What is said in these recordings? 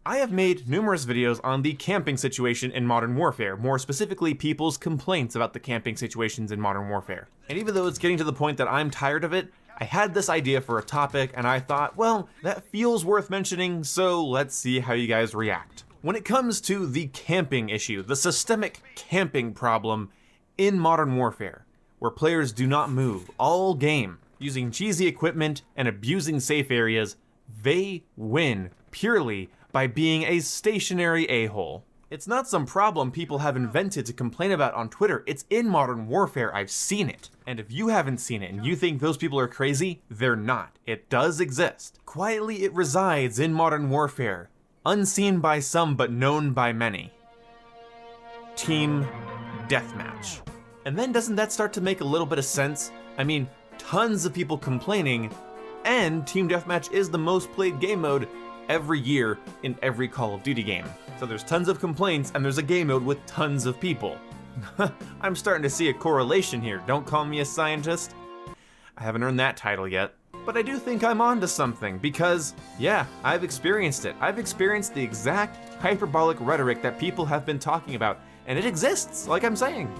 I have made numerous videos on the camping situation in Modern Warfare, more specifically people's complaints about the camping situations in Modern Warfare. And even though it's getting to the point that I'm tired of it, I had this idea for a topic and I thought, well, that feels worth mentioning, so let's see how you guys react. When it comes to the camping issue, the systemic camping problem in Modern Warfare, where players do not move all game, using cheesy equipment and abusing safe areas, they win purely by being a stationary a-hole. It's not some problem people have invented to complain about on Twitter, it's in Modern Warfare, I've seen it. And if you haven't seen it and you think those people are crazy, they're not. It does exist. Quietly it resides in Modern Warfare, unseen by some but known by many. Team Deathmatch. And then doesn't that start to make a little bit of sense? I mean, tons of people complaining, and Team Deathmatch is the most played game mode every year in every Call of Duty game. So there's tons of complaints and there's a game mode with tons of people. I'm starting to see a correlation here, don't call me a scientist. I haven't earned that title yet. But I do think I'm onto something because, yeah, I've experienced it. I've experienced the exact hyperbolic rhetoric that people have been talking about, and it exists, like I'm saying.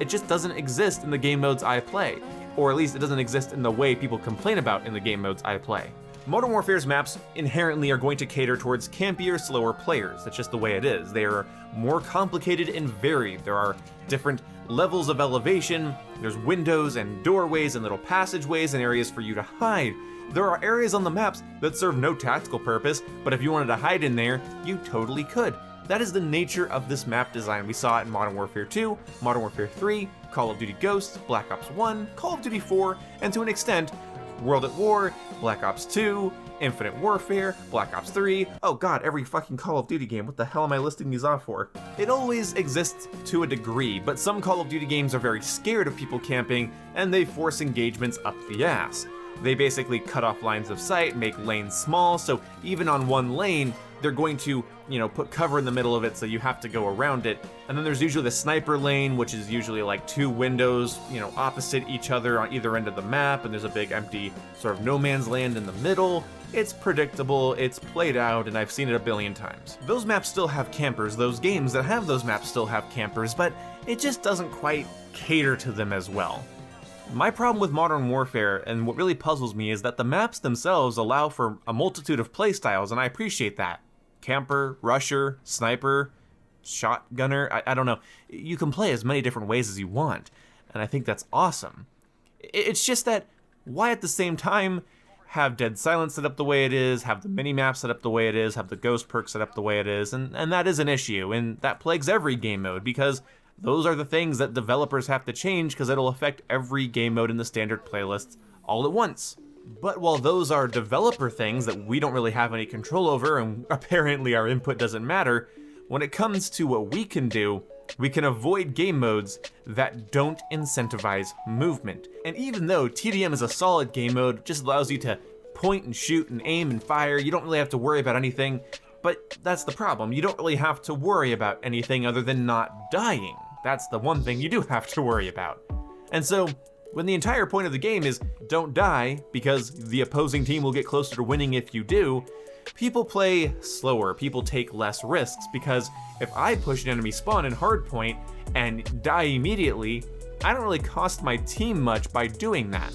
It just doesn't exist in the game modes I play, or at least it doesn't exist in the way people complain about in the game modes I play. Modern Warfare's maps inherently are going to cater towards campier, slower players. That's just the way it is. They are more complicated and varied. There are different levels of elevation, there's windows and doorways and little passageways and areas for you to hide. There are areas on the maps that serve no tactical purpose, but if you wanted to hide in there, you totally could. That is the nature of this map design. We saw it in Modern Warfare 2, Modern Warfare 3, Call of Duty Ghosts, Black Ops 1, Call of Duty 4, and to an extent, World at War, Black Ops 2, Infinite Warfare, Black Ops 3, oh god, every fucking Call of Duty game, what the hell am I listing these off for? It always exists to a degree, but some Call of Duty games are very scared of people camping, and they force engagements up the ass. They basically cut off lines of sight, make lanes small, so even on one lane, they're going to, put cover in the middle of it so you have to go around it. And then there's usually the sniper lane, which is usually like two windows, opposite each other on either end of the map, and there's a big empty sort of no man's land in the middle. It's predictable, it's played out, and I've seen it a billion times. Those maps still have campers, those games that have those maps still have campers, but it just doesn't quite cater to them as well. My problem with Modern Warfare, and what really puzzles me, is that the maps themselves allow for a multitude of playstyles, and I appreciate that. Camper, rusher, sniper, shotgunner, I don't know. You can play as many different ways as you want, and I think that's awesome. It's just that, why at the same time have Dead Silence set up the way it is, have the mini-map set up the way it is, have the Ghost perk set up the way it is, and that is an issue, and that plagues every game mode, because those are the things that developers have to change because it'll affect every game mode in the standard playlists all at once. But while those are developer things that we don't really have any control over, and apparently our input doesn't matter, when it comes to what we can do, we can avoid game modes that don't incentivize movement. And even though TDM is a solid game mode, just allows you to point and shoot and aim and fire, you don't really have to worry about anything, but that's the problem. You don't really have to worry about anything other than not dying. That's the one thing you do have to worry about. And so, when the entire point of the game is don't die, because the opposing team will get closer to winning if you do, people play slower, people take less risks, because if I push an enemy spawn in hardpoint and die immediately, I don't really cost my team much by doing that.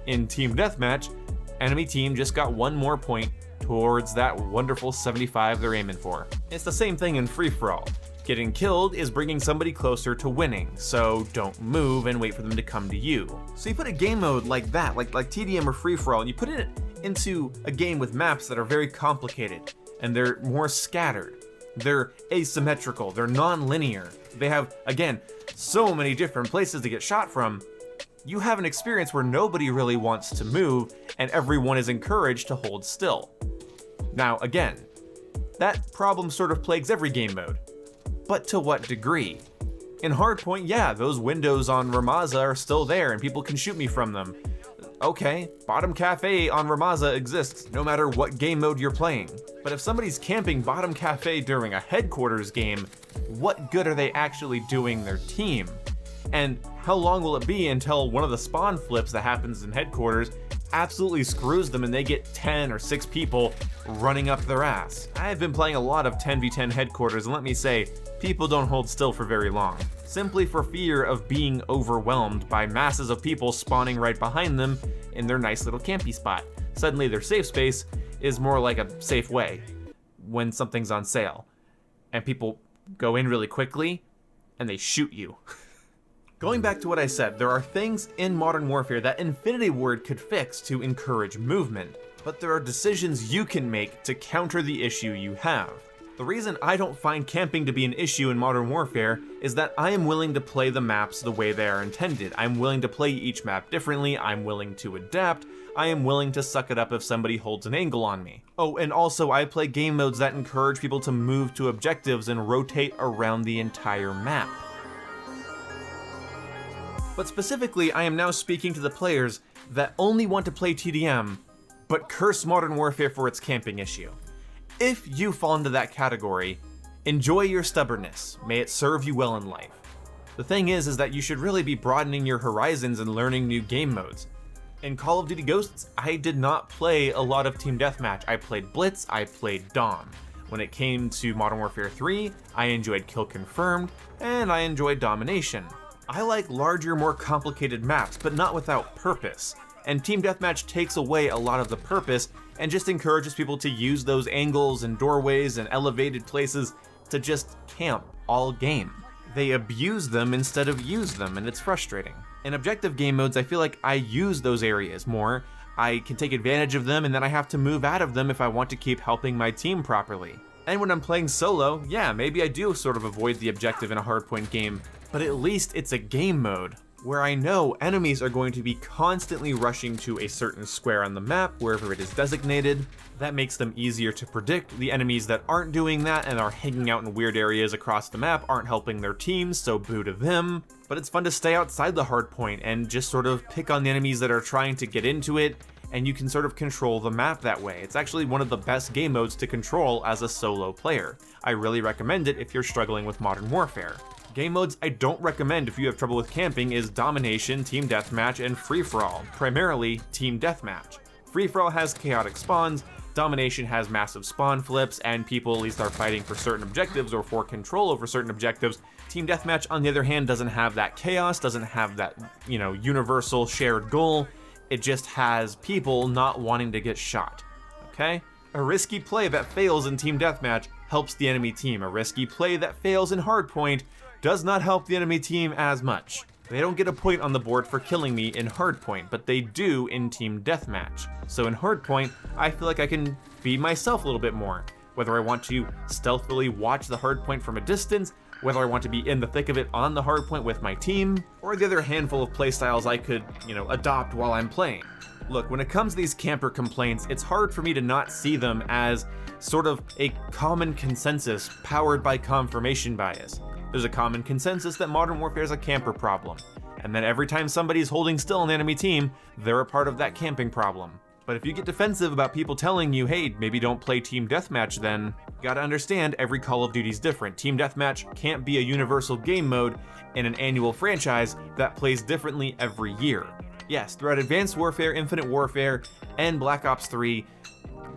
In Team Deathmatch, enemy team just got one more point towards that wonderful 75 they're aiming for. It's the same thing in free-for-all. Getting killed is bringing somebody closer to winning, so don't move and wait for them to come to you. So you put a game mode like that, like TDM or free-for-all, and you put it into a game with maps that are very complicated, and they're more scattered. They're asymmetrical, they're non-linear. They have, again, so many different places to get shot from. You have an experience where nobody really wants to move, and everyone is encouraged to hold still. Now, again, that problem sort of plagues every game mode. But to what degree? In Hardpoint, yeah, those windows on Ramaza are still there and people can shoot me from them. Okay, Bottom Cafe on Ramaza exists no matter what game mode you're playing. But if somebody's camping Bottom Cafe during a headquarters game, what good are they actually doing their team? And how long will it be until one of the spawn flips that happens in headquarters absolutely screws them and they get 10 or 6 people running up their ass. I've been playing a lot of 10v10 headquarters, and let me say, people don't hold still for very long, simply for fear of being overwhelmed by masses of people spawning right behind them in their nice little campy spot. Suddenly their safe space is more like a safe way when something's on sale, and people go in really quickly and they shoot you. Going back to what I said, there are things in Modern Warfare that Infinity Ward could fix to encourage movement, but there are decisions you can make to counter the issue you have. The reason I don't find camping to be an issue in Modern Warfare is that I am willing to play the maps the way they are intended. I'm willing to play each map differently, I'm willing to adapt, I am willing to suck it up if somebody holds an angle on me. Oh, and also I play game modes that encourage people to move to objectives and rotate around the entire map. But specifically, I am now speaking to the players that only want to play TDM, but curse Modern Warfare for its camping issue. If you fall into that category, enjoy your stubbornness. May it serve you well in life. The thing is that you should really be broadening your horizons and learning new game modes. In Call of Duty Ghosts, I did not play a lot of Team Deathmatch. I played Blitz, I played Dom. When it came to Modern Warfare 3, I enjoyed Kill Confirmed, and I enjoyed Domination. I like larger, more complicated maps, but not without purpose. And Team Deathmatch takes away a lot of the purpose and just encourages people to use those angles and doorways and elevated places to just camp all game. They abuse them instead of use them, and it's frustrating. In objective game modes, I feel like I use those areas more. I can take advantage of them, and then I have to move out of them if I want to keep helping my team properly. And when I'm playing solo, yeah, maybe I do sort of avoid the objective in a hardpoint game, but at least it's a game mode where I know enemies are going to be constantly rushing to a certain square on the map, wherever it is designated. That makes them easier to predict. The enemies that aren't doing that and are hanging out in weird areas across the map aren't helping their teams, so boo to them. But it's fun to stay outside the hardpoint and just sort of pick on the enemies that are trying to get into it, and you can sort of control the map that way. It's actually one of the best game modes to control as a solo player. I really recommend it if you're struggling with Modern Warfare. Game modes I don't recommend if you have trouble with camping is Domination, Team Deathmatch, and Free-For-All, primarily Team Deathmatch. Free-For-All has chaotic spawns, Domination has massive spawn flips, and people at least are fighting for certain objectives or for control over certain objectives. Team Deathmatch, on the other hand, doesn't have that chaos, doesn't have that, universal shared goal. It just has people not wanting to get shot, okay? A risky play that fails in Team Deathmatch helps the enemy team. A risky play that fails in Hardpoint does not help the enemy team as much. They don't get a point on the board for killing me in Hardpoint, but they do in Team Deathmatch. So in Hardpoint, I feel like I can be myself a little bit more. Whether I want to stealthily watch the hardpoint from a distance, whether I want to be in the thick of it on the hardpoint with my team, or the other handful of playstyles I could, adopt while I'm playing. Look, when it comes to these camper complaints, it's hard for me to not see them as sort of a common consensus powered by confirmation bias. There's a common consensus that Modern Warfare is a camper problem, and that every time somebody's holding still on the enemy team, they're a part of that camping problem. But if you get defensive about people telling you, hey, maybe don't play Team Deathmatch then, you gotta understand every Call of Duty's different. Team Deathmatch can't be a universal game mode in an annual franchise that plays differently every year. Yes, throughout Advanced Warfare, Infinite Warfare, and Black Ops 3,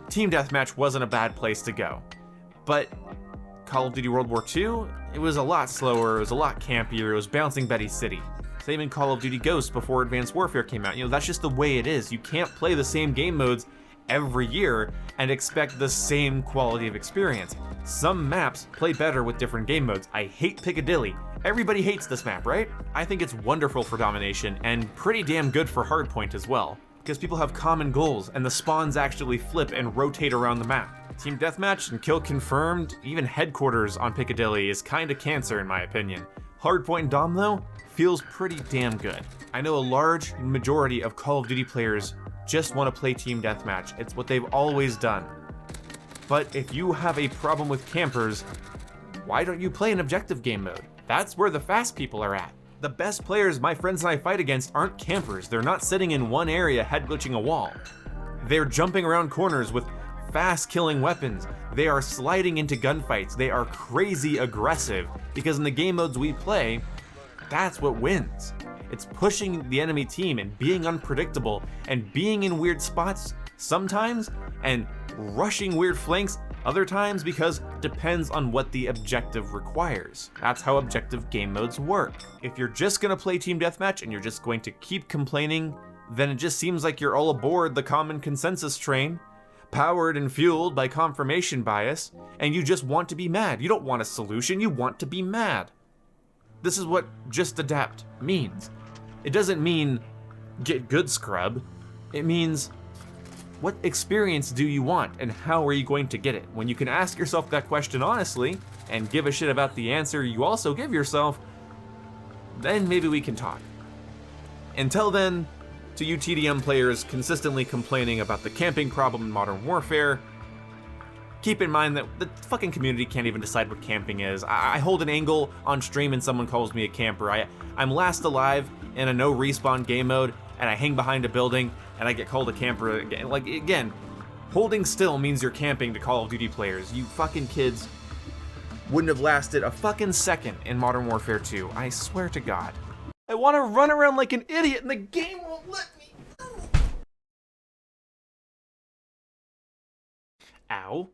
Team Deathmatch wasn't a bad place to go. But Call of Duty World War II, it was a lot slower, it was a lot campier, it was bouncing Betty City. Same in Call of Duty Ghosts before Advanced Warfare came out. That's just the way it is. You can't play the same game modes every year and expect the same quality of experience. Some maps play better with different game modes. I hate Piccadilly. Everybody hates this map, right? I think it's wonderful for Domination and pretty damn good for Hardpoint as well, because people have common goals and the spawns actually flip and rotate around the map. Team Deathmatch and Kill Confirmed, even Headquarters on Piccadilly is kinda cancer in my opinion. Hardpoint Dom though, feels pretty damn good. I know a large majority of Call of Duty players just want to play Team Deathmatch. It's what they've always done. But if you have a problem with campers, why don't you play an objective game mode? That's where the fast people are at. The best players my friends and I fight against aren't campers. They're not sitting in one area head glitching a wall. They're jumping around corners with fast killing weapons. They are sliding into gunfights. They are crazy aggressive because in the game modes we play, that's what wins. It's pushing the enemy team and being unpredictable and being in weird spots sometimes and rushing weird flanks other times, because it depends on what the objective requires. That's how objective game modes work. If you're just gonna play team deathmatch and you're just going to keep complaining, then it just seems like you're all aboard the common consensus train, powered and fueled by confirmation bias, and you just want to be mad. You don't want a solution, you want to be mad. This is what just adapt means. It doesn't mean get good, scrub. It means, what experience do you want and how are you going to get it? When you can ask yourself that question honestly and give a shit about the answer you also give yourself, then maybe we can talk. Until then, to you TDM players consistently complaining about the camping problem in Modern Warfare, keep in mind that the fucking community can't even decide what camping is. I hold an angle on stream and someone calls me a camper. I'm last alive in a no respawn game mode, and I hang behind a building and I get called a camper again. Like, again, holding still means you're camping to Call of Duty players. You fucking kids wouldn't have lasted a fucking second in Modern Warfare 2. I swear to God. I want to run around like an idiot and the game won't let me. Ow.